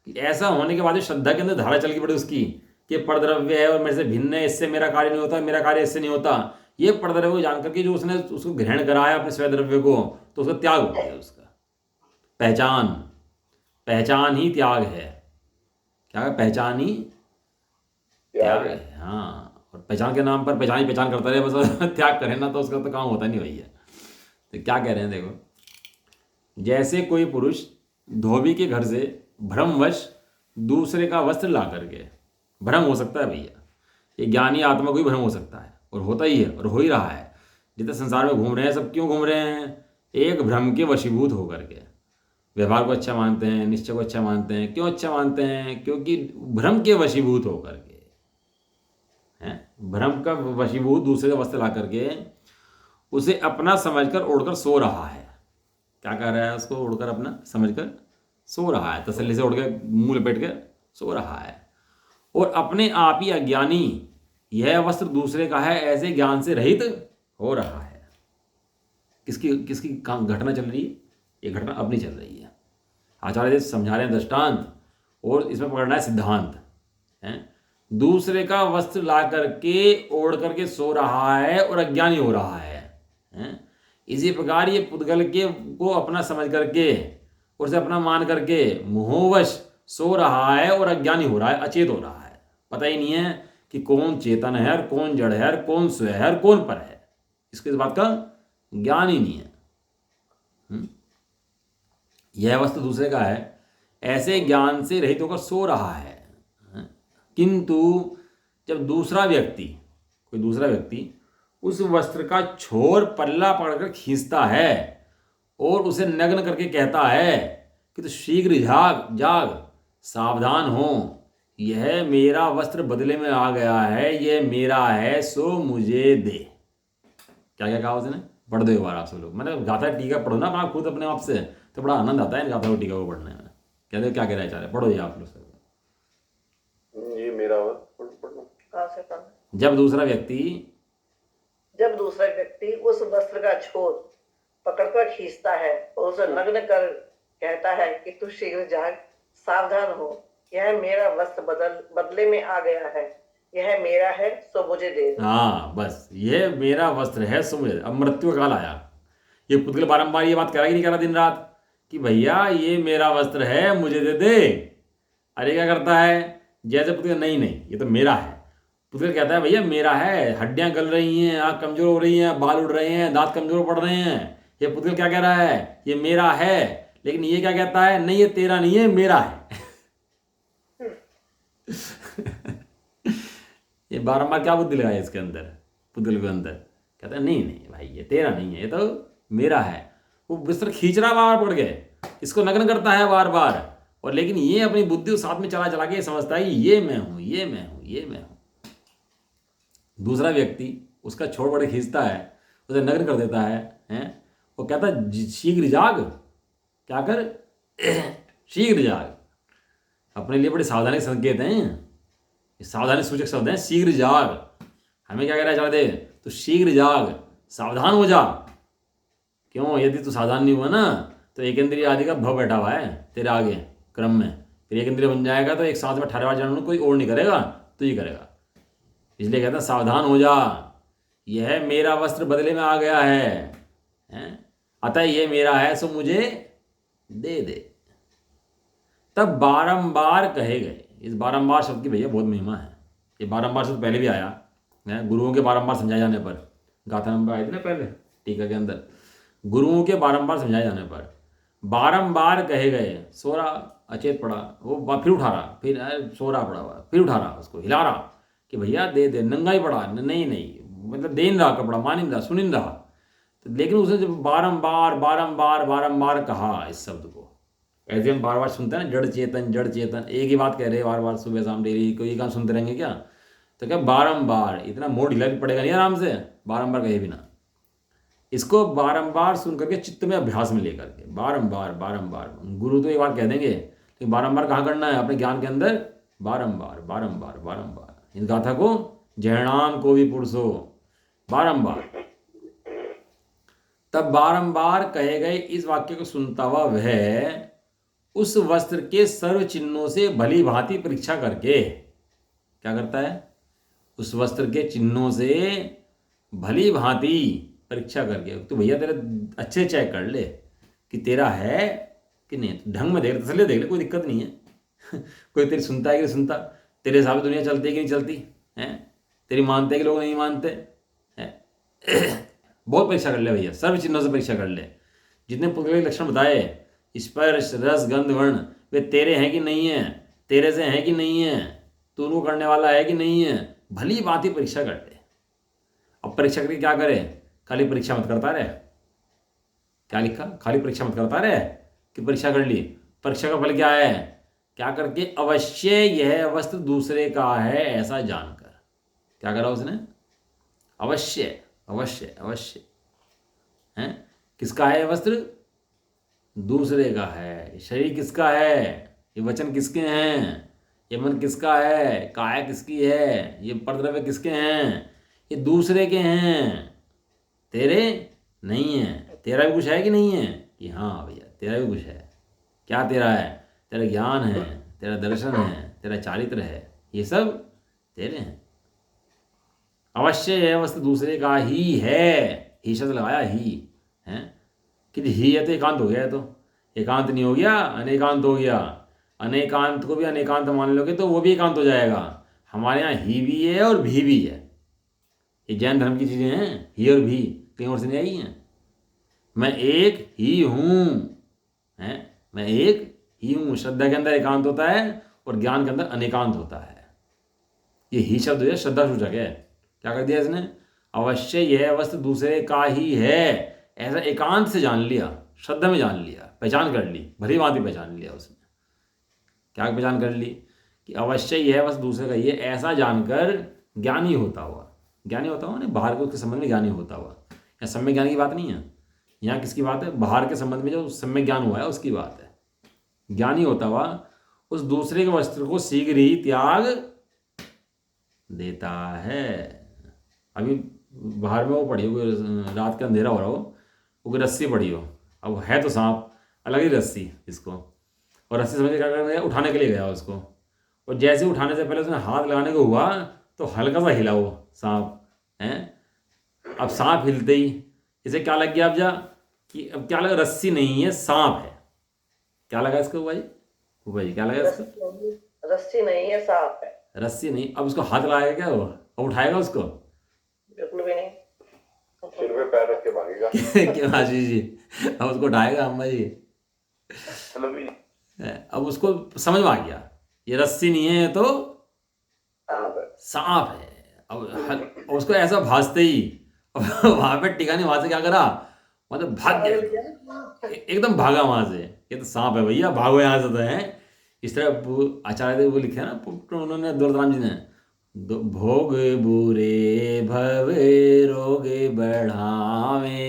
कि ऐसा होने के बाद भी श्रद्धा के अंदर धारा चल की पड़ी उसकी कि परद्रव्य है और मेरे से भिन्न है, इससे मेरा कार्य नहीं होता, मेरा कार्य इससे नहीं होता। ये परद्रव्य को जान करके जो उसने उसको ग्रहण कराया अपने स्वद्रव्य को, तो उसका त्याग हो गया। उसका पहचान ही त्याग है। क्या है, पहचान ही त्याग है। हाँ, और पहचान के नाम पर पहचान करता रहे बस, त्याग करे ना तो उसका तो काम होता नहीं भैया। तो क्या कह रहे हैं देखो, जैसे कोई पुरुष धोबी के घर से भ्रमवश दूसरे का वस्त्र ला करके, भ्रम हो सकता है भैया, ये ज्ञानी आत्मा को ही भ्रम हो सकता है, और होता ही है और हो ही रहा है। जितने संसार में घूम रहे हैं सब क्यों घूम रहे हैं, एक भ्रम के वशीभूत होकर के। व्यवहार को अच्छा मानते हैं, निश्चय को अच्छा मानते हैं। क्यों अच्छा मानते हैं, क्योंकि भ्रम के वशीभूत होकर के हैं, भ्रम का वशीभूत दूसरे का वस्त्र ला करके उसे अपना समझकर ओढ़कर सो रहा है। क्या कह रहा है? उसको ओढ़कर अपना समझकर सो रहा है, तसल्ली से ओढ़ के मुंह लपेट के सो रहा है। और अपने आप ही अज्ञानी यह वस्त्र दूसरे का है ऐसे ज्ञान से रहित हो रहा है। किसकी किसकी घटना चल रही है? ये घटना अपनी चल रही है। आचार्य जी समझा रहे हैं दृष्टांत, और इसमें पकड़ना है सिद्धांत है। दूसरे का वस्त्र ला करके ओढ़ करके सो रहा है और अज्ञानी हो रहा है। इसी प्रकार ये पुद्गल के को अपना समझ करके और उसे अपना मान करके मोहवश सो रहा है और अज्ञानी हो रहा है, अचेत हो रहा है। पता ही नहीं है कि कौन चेतन है और कौन जड़ है और कौन स्वयं है और कौन पर है। इसके इस बात का ज्ञान ही नहीं है। यह वस्तु दूसरे का है ऐसे ज्ञान से रहित होकर सो रहा है। किंतु जब कोई दूसरा व्यक्ति उस वस्त्र का छोर पल्ला पकड़कर खींचता है और उसे नग्न करके कहता है कि तो शीघ्र जाग सावधान हो, यह मेरा वस्त्र बदले में आ गया है, यह मेरा है सो मुझे दे। क्या क्या कहा उसने? पढ़ दो एक बार आप सब लोग। मैंने गाथा टीका पढ़ो ना आप खुद अपने आप से, तो बड़ा आनंद आता है गाथा टीका को पढ़ने में। कहते क्या कह रहा है चाहे पढ़ो ये आप लोग सब। ये मेरा पढ़ना कहाँ से पढ़ना? जब दूसरा व्यक्ति उस वस्त्र का छोर पकड़कर खींचता है और उसे नग्न कर कहता है कि तू शीघ्र जाग सावधान हो, यह मेरा वस्त्र बदले में आ गया है, यह मेरा है सो मुझे दे। हाँ बस, ये मेरा वस्त्र है सो मुझे। अब मृत्यु काल आया, ये पुद्गल बारंबार ये बात कह रहा ही नहीं कह रहा दिन रात कि भैया ये मेरा वस्त्र है मुझे दे दे। अरे क्या करता है? जैसे पुद्गल नहीं ये तो मेरा है। पुद्गल कहता है भैया मेरा है, हड्डियां गल रही हैं, आँख कमजोर हो रही हैं, बाल उड़ रहे हैं, दांत कमजोर पड़ रहे हैं। ये पुद्गल क्या कह रहा है? ये मेरा है। लेकिन ये क्या कहता है? नहीं ये तेरा नहीं है, मेरा है। ये बारंबार क्या बुद्धि लगाया इसके अंदर, पुद्गल के अंदर? कहता है नहीं भाई ये तेरा नहीं है, ये तो मेरा है। वो वस्त्र खींच रहा बार पकड़ के, इसको नग्न करता है बार बार, और लेकिन ये अपनी बुद्धि उस साथ में चला के समझता है ये मैं हूं, ये मैं हूं, ये मैं हूं। दूसरा व्यक्ति उसका छोड़ बड़े खींचता है, उसे नग्न कर देता है? वो कहता है शीघ्र जाग। क्या कर? शीघ्र जाग। अपने लिए बड़े सावधानी संकेत हैं, सावधानी सूचक शब्द हैं। शीघ्र जाग, हमें क्या कह रहा है चाहते? तो शीघ्र जाग, सावधान हो जा। क्यों? यदि तू सावधान नहीं हुआ ना तो एक इंद्रिय आदि का भव बैठा हुआ है तेरे आगे क्रम में, फिर एक इंद्रिय बन जाएगा तो एक साथ में 18वां जन्म कोई और नहीं करेगा, तू ही करेगा। इसलिए कहता है सावधान हो जा, यह मेरा वस्त्र बदले में आ गया है, अतः ये मेरा है सो मुझे दे दे। तब बारंबार कहे गए। इस बारंबार शब्द की भैया बहुत महिमा है। ये बारंबार शब्द पहले भी आया है, गुरुओं के बारंबार समझाए जाने पर। गाथा नंबर आई थी ना पहले टीका के अंदर, गुरुओं के बारंबार समझाए जाने पर बारंबार कहे गए। सो रहा, अचेत पड़ा, वो फिर उठा रहा, फिर सो रहा पड़ा हुआ, फिर उठा रहा, उसको हिला रहा कि भैया दे दे। नंगा ही पड़ा, नहीं मतलब दे नहीं रहा कपड़ा, मान नहीं रहा, सुन नहीं रहा। तो लेकिन उसने जब बारंबार कहा इस शब्द को, ऐसे हम बार बार सुनते हैं ना, जड़ चेतन, एक ही बात कह रहे हैं बार बार, सुबह शाम डेली, कोई काम सुनते रहेंगे क्या? तो क्या बारंबार, इतना मोड़ ढीला भी पड़ेगा नहीं आराम से, बारंबार कहे बिना। इसको बारंबार सुन करके चित्त में अभ्यास में लेकर के बारंबार। गुरु तो एक बार कह देंगे, लेकिन बारंबार कहाँ करना है? अपने ज्ञान के अंदर बारंबार। इस गाथा को जहणाम को भी पुरुषो बारंबार। तब बारंबार कहे गए इस वाक्य को सुनता हुआ वह उस वस्त्र के सर्व चिन्हों से भली भांति परीक्षा करके क्या करता है? उस वस्त्र के चिन्हों से भली भांति परीक्षा करके, तो भैया तेरे अच्छे चेक कर ले कि तेरा है कि नहीं, तो ढंग में देख ले, तसल्ली देख ले, कोई दिक्कत नहीं है। कोई तेरी सुनता है कि नहीं सुनता, तेरे हिसाब से दुनिया चलती है कि नहीं चलती है, तेरी मानते हैं कि लोग नहीं मानते हैं। बहुत परीक्षा कर ले भैया, सर्व चिन्हों से परीक्षा कर ले। जितने पुद्गल के लक्षण बताए, स्पर्श रस गंध वर्ण, वे तेरे हैं कि नहीं है, तेरे से हैं कि नहीं है, तू उनको करने वाला है कि नहीं है, भली बात ही परीक्षा कर ले। अब परीक्षा करके क्या करे? खाली परीक्षा मत करता रहे। क्या लिखा? खाली परीक्षा मत करता रहे कि परीक्षा कर ली। परीक्षा का फल क्या है? क्या करके? अवश्य यह वस्त्र दूसरे का है ऐसा जानकर। क्या करा उसने? अवश्य। हैं? किसका है ये वस्त्र? दूसरे का है। शरीर किसका है? ये वचन किसके हैं? ये मन किसका है? काया किसकी है? ये परद्रव्य किसके हैं? ये दूसरे के हैं, तेरे नहीं है। तेरा भी कुछ है कि नहीं है? कि हाँ भैया तेरा भी कुछ है। क्या तेरा है? तेरा ज्ञान है, तेरा दर्शन है, तेरा चारित्र है, ये सब तेरे हैं। अवश्य यह वस्तु दूसरे का ही है। ही शब्द लगाया ही है कि ही है तो एकांत हो गया है, तो एकांत नहीं हो गया, अनेकांत हो गया। अनेकांत को भी अनेकांत मान लोगे तो वो भी एकांत हो जाएगा। हमारे यहाँ ही भी है और भी है। ये जैन धर्म की चीज़ें हैं, ही और भी कहीं और से नहीं आई हैं। मैं एक ही हूँ, हैं? मैं एक ही हूँ। श्रद्धा के अंदर एकांत होता है और ज्ञान के अंदर अनेकांत होता है। ये ही शब्द है श्रद्धा सूचक है। क्या कर दिया इसने? अवश्य यह वस्तु दूसरे का ही है, ऐसा एकांत से जान लिया, श्रद्धा में जान लिया, पहचान कर ली, भली भांति पहचान लिया उसने। क्या पहचान कर ली? कि अवश्य यह वस्तु दूसरे का ही है, ऐसा जानकर ज्ञानी होता हुआ। ज्ञानी होता हुआ नहीं, बाहर के उसके संबंध में ज्ञानी होता हुआ। यहाँ सम्यक ज्ञान की बात नहीं है, यहाँ किसकी बात है? बाहर के संबंध में जो सम्यक ज्ञान हुआ है उसकी बात है। ज्ञानी होता हुआ उस दूसरे के वस्त्र को शीघ्र ही त्याग देता है। अभी बाहर में वो पड़ी हो, रात का अंधेरा हो रहा हो, वो कोई रस्सी पड़ी हो, अब है तो सांप, अलग ही रस्सी इसको, और रस्सी समझ के क्या कर गया? उठाने के लिए गया उसको, और जैसे उठाने से पहले उसने हाथ लगाने को हुआ तो हल्का सा हिला वो सांप है। अब सांप हिलते ही इसे क्या लग गया? अब जा कि अब क्या लगा? रस्सी नहीं है, सांप है। क्या लगा इसको भाई? भाई क्या लगा इसको? रस्सी नहीं है, सांप है। रस्सी नहीं। अब उसको हाथ लगाएगा क्या वो? अब उठाएगा उसको? बिल्कुल भी नहीं। सिर पे पैर रख के भागेगा। क्यों आशीष जी? अब उसको उठाएगा अम्मा जी? चलो भी अब उसको समझ में आ गया ये रस्सी नहीं है तो सांप है। सांप है। अब उसको ऐसा भासते ही वहां पे टिका नहीं, वहां से क्या करा? मतलब भाग गया, एकदम भागा वहां से। ये तो सांप है भैया, भागो यहाँ से तो है। इस तरह आचार्य देव वो लिखे है ना उन्होंने, दुर्दाराम जी ने, भोग बुरे भव रोग बढ़ावे,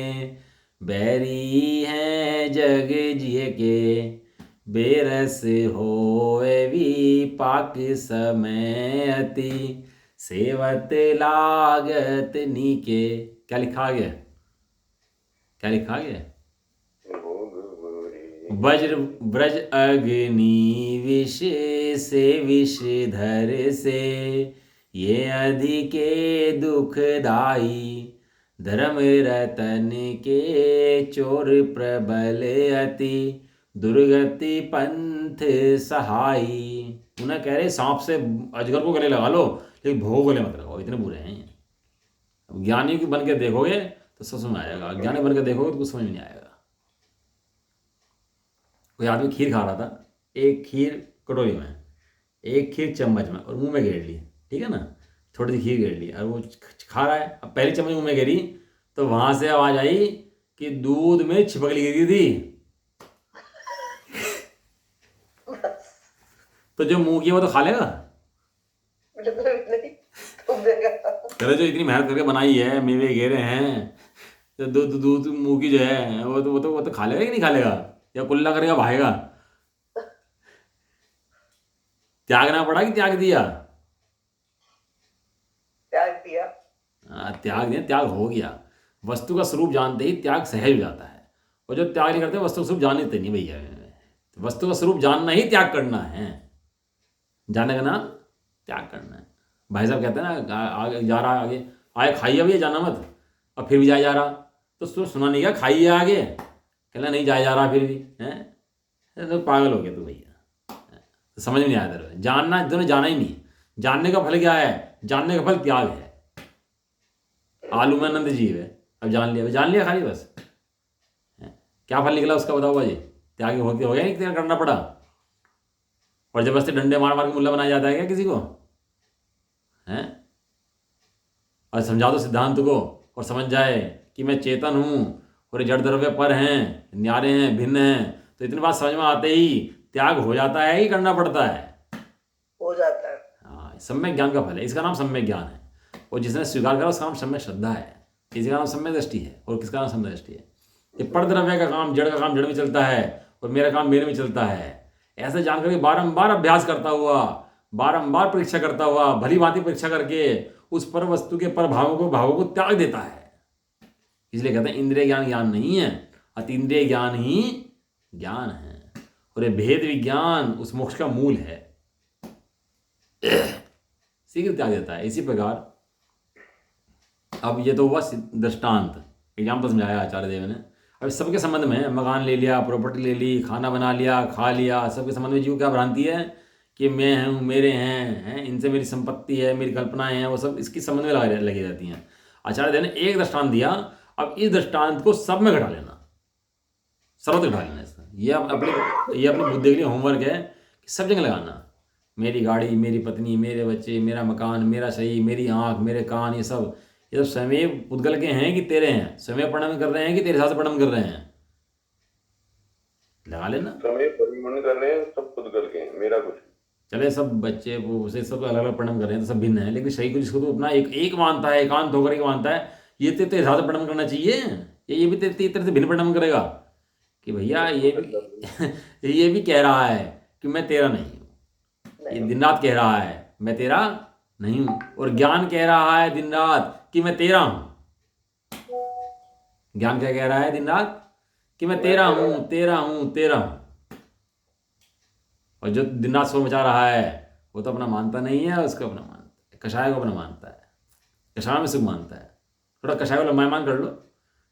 बैरी हैं जग जिय के, बेरस होवे विपाक समय अति, सेवत लागत नीके। क्या लिखा गया? क्या लिखा गया? वज्र ब्रज अग्नि विष से विषधर से, ये अधिके दुखदाई, धर्म रतन के चोर प्रबल अति, दुर्गति पंथ सहाई। उन्हें कह रहे सांप से अजगर को गले लगा लो, लेकिन भोग गले मत लगाओ, इतने बुरे हैं। अब ज्ञानी की बन के देखोगे तो समझ में आएगा, ज्ञानी बन के देखोगे तो कुछ समझ में नहीं आएगा। कोई आदमी खीर खा रहा था, एक खीर कटोरी में, एक खीर चम्मच में, और मुंह में घेर ली, ठीक है ना, थोड़ी सी खीर घेर ली, और वो खा रहा है। अब पहली चम्मच मुंह में घेरी तो वहां से आवाज आई कि दूध में छिपकली गिरी थी। तो जो मुंह किया वो तो खा लेगा? चलो जो इतनी मेहनत करके बनाई है, मेवे घेरे हैं, तो दूध मुंह की जो है वो तो खा लेगा कि नहीं खा लेगा? या कुल्ला करेगा, भागेगा? त्यागना पड़ा कि त्याग दिया? त्याग दिया। त्याग दिया, त्याग हो गया। वस्तु का स्वरूप जानते ही त्याग सहज हो जाता है। और जो त्याग नहीं करते वस्तु का स्वरूप जानते नहीं भैया। वस्तु का स्वरूप जानना ही त्याग करना है। जानने का नाम त्याग करना है। भाई साहब कहते हैं ना, आगे जा रहा, आगे आए खाइए भैया, जाना मत, और फिर भी जाए जा रहा, तो सुना नहीं क्या? खाइए आगे, कहना नहीं जाए जा रहा फिर भी है, तो पागल हो गया तू भैया। तो समझ में नहीं आया तेरे, जानना तूने जाना ही नहीं। जानने का फल क्या है? जानने का फल त्याग है। आलू में आनंद जीव है। अब जान लिया खाली बस। क्या फल निकला उसका बताओ भाई? त्याग हो गया नहीं, त्याग करना पड़ा। और जबरदस्ती डंडे मार मार के मुल्ला बनाया जाता है क्या किसी को? हैं? और समझा दो सिद्धांत को और समझ जाए कि मैं चेतन हूँ और ये जड़ द्रव्य पर हैं, न्यारे हैं, भिन्न हैं, तो इतनी बात समझ में आते ही त्याग हो जाता है कि करना पड़ता है? हो जाता है। हाँ, सम्यक ज्ञान का फल है, इसका नाम सम्यक ज्ञान है। और जिसने स्वीकार करा उसका नाम सम्यक श्रद्धा है। किसी का नाम सम्यक दृष्टि है और किसका नाम सम्यक दृष्टि है। ये परद्रव्य का काम, जड़ का काम जड़ में चलता है और मेरा काम मेरे में चलता है। ऐसा जान करके बारंबार अभ्यास करता हुआ, बारंबार परीक्षा करता हुआ, भली भांति परीक्षा करके उस पर वस्तु के पर भावों को त्याग देता है। इसलिए कहते हैं इंद्रिय ज्ञान ज्ञान नहीं है, अतीन्द्रिय ज्ञान ही ज्ञान है। और ये भेद विज्ञान उस मोक्ष का मूल है। शीघ्र त्याग देता है। इसी प्रकार अब ये तो हुआ दृष्टांत, एग्जाम्पल समझाया आचार्य देव ने। अब सबके संबंध में मकान ले लिया, प्रॉपर्टी ले ली, खाना बना लिया, खा लिया, सबके संबंध में जीव क्या भ्रांति है कि मैं हूँ, मेरे हैं, इनसे मेरी संपत्ति है, मेरी कल्पनाएं हैं, वो सब इसकी संबंध में लगी रहती हैं। आचार्य देव ने एक दृष्टांत दिया, अब इस दृष्टांत को सब में घटा लेना, सर्वत्र घटा लेना। इसका ये अपनी बुद्धि के लिए होमवर्क है कि सब जगह लगाना। मेरी गाड़ी, मेरी पत्नी, मेरे बच्चे, मेरा मकान, मेरा शरीर, मेरी आँख, मेरे कान, ये सब स्वयं पुद्गल के हैं कि तेरे हैं? स्वयं परिणाम कर रहे हैं कि तेरे साथ परिणाम कर रहे हैं? लगा लेना। स्वयं परिणाम कर रहे हैं, सब पुद्गल के हैं, मेरा कुछ चले सब बच्चे उसे सब अलग अलग परिणाम कर रहे हैं तो सब भिन्न है, लेकिन शरीर को जिसको तो अपना एक मानता है, एकांत होकर के मानता है, ये तेरे साथ परिणाम करना चाहिए, ये भी तेरे से भिन्न परिणाम करेगा कि भैया ये भी कह रहा है कि मैं तेरा नहीं हूँ। ये दिन रात कह रहा है मैं तेरा नहीं हूँ, और ज्ञान कह रहा है दिन रात कि मैं तेरा हूं। ज्ञान क्या कह रहा है दिन रात? कि मैं तेरा हूं, तेरा हूं, तेरा हूं। और जो दिन रात शोर मचा रहा है वो तो अपना मानता नहीं है, उसको अपना मानता है, कषाय को अपना मानता है, कषाय में सुख मानता है। थोड़ा कषाय वाला मेहमान कर लो।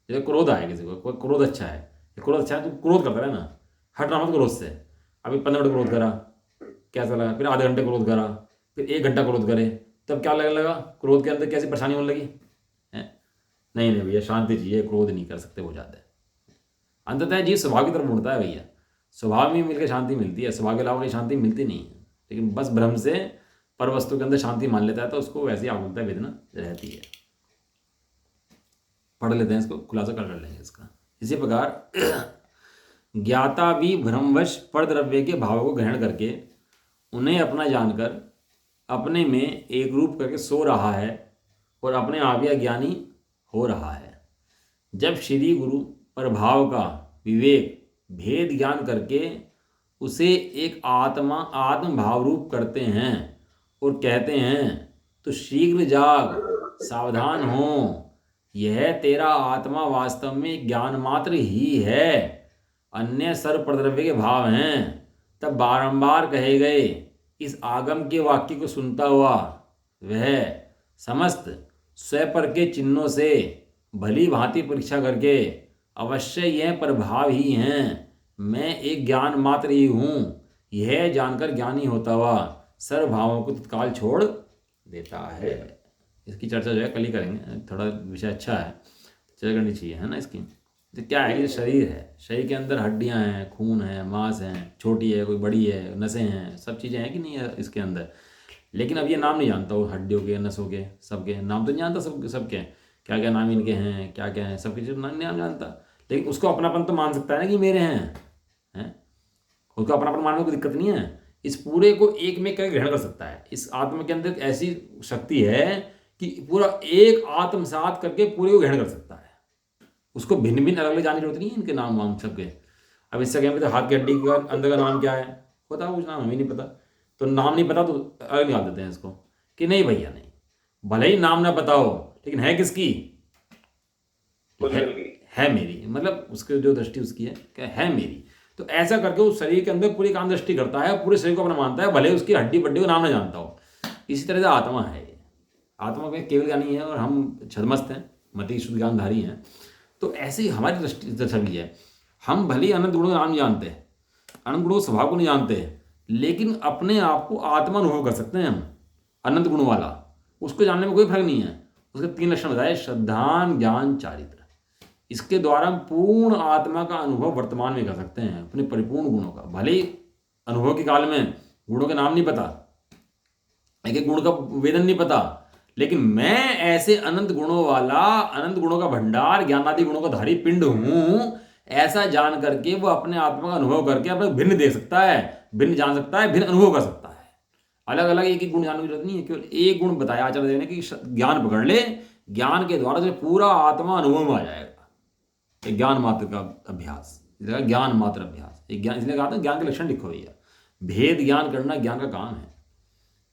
जैसे क्रोध आए किसी को, कोई क्रोध अच्छा है, क्रोध अच्छा है तो क्रोध करता है ना, हटना मत क्रोध से। अभी 15 मिनट क्रोध करा, कैसा लगा? फिर आधे घंटे क्रोध करा, फिर 1 घंटा क्रोध करे, तब क्या लगने लगा? क्रोध के अंदर कैसी परेशानी होने लगी है? नहीं भैया, शांति चाहिए, क्रोध नहीं कर सकते, हो जाता है। अंततः जीव स्वभाव की तरफ मुड़ता है भैया, स्वभाव में मिलकर शांति मिलती है, स्वभाव के अलावा कहीं शांति मिलती नहीं है। लेकिन बस भ्रम से पर वस्तु के अंदर शांति मान लेता है तो उसको वैसी आकुलता वेदना रहती है। पढ़ लेते हैं इसको, खुलासा कर लेंगे इसका। इसी प्रकार ज्ञाता भी भ्रमवश पर द्रव्य के भावों को ग्रहण करके उन्हें अपना जानकर अपने में एक रूप करके सो रहा है और अपने आप ही अज्ञानी हो रहा है। जब श्री गुरु प्रभाव का विवेक भेद ज्ञान करके उसे एक आत्म भाव रूप करते हैं और कहते हैं तो शीघ्र जाग, सावधान हो, यह तेरा आत्मा वास्तव में ज्ञान मात्र ही है, अन्य सर्व प्रद्रव्य के भाव हैं। तब बारंबार कहे गए इस आगम के वाक्य को सुनता हुआ वह समस्त स्वपर के चिन्हों से भली भांति परीक्षा करके अवश्य यह प्रभाव ही हैं, मैं एक ज्ञान मात्र ही हूँ, यह जानकर ज्ञानी होता हुआ सर्व भावों को तत्काल छोड़ देता है। इसकी चर्चा जो है कल ही करेंगे, थोड़ा विषय अच्छा है, चर्चा करनी चाहिए, है ना। इसकी तो क्या है कि शरीर है, शरीर के अंदर हड्डियां हैं, खून है, मांस हैं, छोटी है, कोई बड़ी है, नसें हैं, सब चीज़ें हैं कि नहीं है इसके अंदर। लेकिन अब ये नाम नहीं जानता वो हड्डियों के, नसों के, सबके नाम तो नहीं जानता, सबके क्या क्या नाम इनके हैं, क्या क्या हैं, सबके जो नाम नहीं जानता। लेकिन उसको अपनापन तो मान सकता है ना कि मेरे हैं, उसको अपनापन मानने में कोई दिक्कत नहीं है। इस पूरे को एक में कर ग्रहण कर सकता है। इस आत्मा के अंदर ऐसी शक्ति है कि पूरा एक आत्मसात करके पूरे को ग्रहण कर सकता है। उसको भिन्न भिन्न अलग अलग जानने की जरूरत नहीं है इनके नाम वाम सबके। अब इससे क्या पता हाथ की हड्डी का अंदर का नाम क्या है, पता कुछ नाम हमें नहीं पता, तो नाम नहीं पता तो अलग निकाल देते हैं इसको कि नहीं भैया नहीं, भले ही नाम ना पता हो लेकिन है किसकी, है मेरी, मतलब उसकी जो दृष्टि उसकी है क्या है मेरी। तो ऐसा करके उस शरीर के अंदर पूरी काम दृष्टि करता है, पूरे शरीर को अपना मानता है, भले उसकी हड्डी बड्डी को नाम ना जानता हो। इसी तरह से आत्मा है, आत्मा में केवल ज्ञानी है और हम छदमस्त हैं, मति शुद्ध ज्ञानधारी हैं। तो ऐसे ही हमारी दृष्टि छवि है। हम भले अनंत गुणों का नाम जानते हैं, अनंत गुणों के स्वभाव को नहीं जानते, लेकिन अपने आप को आत्मा अनुभव कर सकते हैं हम, अनंत गुणों वाला। उसको जानने में कोई फर्क नहीं है। उसके 3 लक्षण बताए, श्रद्धान, ज्ञान, चारित्र। इसके द्वारा हम पूर्ण आत्मा का अनुभव वर्तमान में कर सकते हैं, अपने परिपूर्ण गुणों का। भले ही अनुभव के काल में गुणों के नाम नहीं पता, एक एक गुण का वेदन नहीं पता, लेकिन मैं ऐसे अनंत गुणों वाला, अनंत गुणों का भंडार, ज्ञानादि गुणों का धारी पिंड हूं, ऐसा जान करके वो अपने आत्मा का अनुभव करके अपने भिन्न देख सकता है, भिन्न जान सकता है, भिन्न अनुभव कर सकता है। अलग अलग एक एक गुण जानने की जरूरत नहीं है, केवल एक गुण बताया आचार्य देव ने कि ज्ञान पकड़ ले, ज्ञान के द्वारा जो पूरा आत्मा अनुभव में आ जाएगा। एक ज्ञान मात्र का अभ्यास, इसलिए कहा ज्ञान मात्र अभ्यास। एक ज्ञान, इसलिए कहा था ज्ञान के लक्षण लिखो भैया। भेद ज्ञान करना ज्ञान का काम है।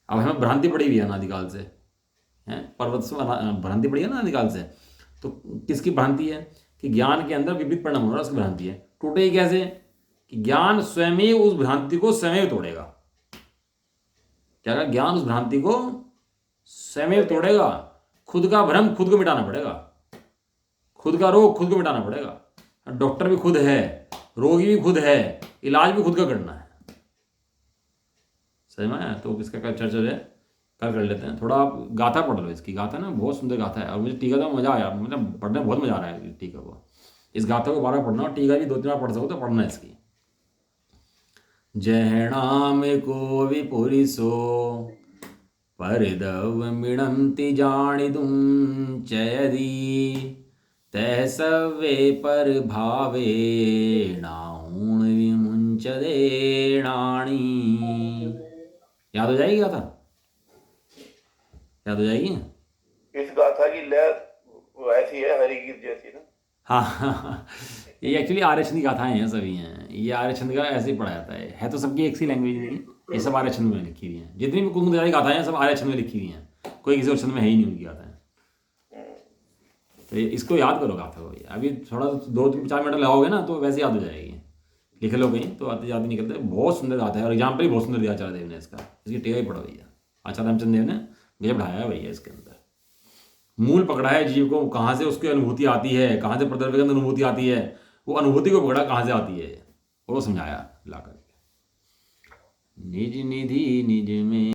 अब हमें भ्रांति पड़ी हुई है अनादिकाल से, हैं, पर्वत से भ्रांति पड़ी है ना अनादिकाल से। तो किसकी भ्रांति है कि ज्ञान के अंदर विपरीत परिणाम हो रहा है, उसकी भ्रांति है। टूटेगी कैसे कि ज्ञान स्वयं ही उस भ्रांति को स्वयं तोड़ेगा। क्या कहा? ज्ञान उस भ्रांति को स्वयं तोड़ेगा। खुद का भ्रम खुद को मिटाना पड़ेगा, खुद का रोग खुद को मिटाना पड़ेगा। डॉक्टर भी खुद है, रोगी भी खुद है, इलाज भी खुद का करना है। सही में है? तो इसका कल चर्चा जो है कल कर लेते हैं। थोड़ा आप गाथा पढ़ लो इसकी। गाथा ना बहुत सुंदर गाथा है, और मुझे टीका तो मजा आया, मतलब पढ़ने में बहुत मजा आ रहा है टीका को। इस गाथा को 12 पढ़ना, और टीका भी 2-3 बार पढ़ सको तो पढ़ना इसकी। जहणाम को विपुरिसो परिदव मिणंति जानिदुं चयदी तह सवे पर भावे नाऊण विमुंचदे नाणी। याद हो जाएगी गाथा? याद हो जाएगी? इस गाथा की लय वैसी है हरिगीत जैसी ना। हाँ ये एक्चुअली आर्यछंद की गाथाएं हैं, सभी हैं। ये आर्यछंद का ऐसे ही पढ़ा जाता है तो सबकी एक सी लैंग्वेज नहीं, ये सब आर्यछंद में लिखी हुई हैं। जितनी भी कुमुदयारी गाथाएं हैं सब आर्यछंद में लिखी हुई हैं, कोई किसी और छंद में है ही नहीं उनकी गाथाएं। तो इसको याद करो गाथा को भैया। अभी थोड़ा 2-4 मिनट लगाओगे ना तो वैसे याद हो जाएगी। लिख लो कहीं तो आते याद नहीं निकलते। बहुत सुंदर गाथा है, और एग्जाम्पल भी बहुत सुंदर दिया आचार्य देव ने इसका। इसकी टेवा ही पढ़ो भैया। आचार्य रामचंद्र देव ने मुझे पढ़ाया है भैया। इसके अंदर मूल पकड़ा है जीव को, कहाँ से उसकी अनुभूति आती है, कहाँ से प्रदर्भ के अंदर अनुभूति आती है, वो अनुभूति को पकड़ा कहाँ से आती है, वो समझाया ला करके। निज निधि निज में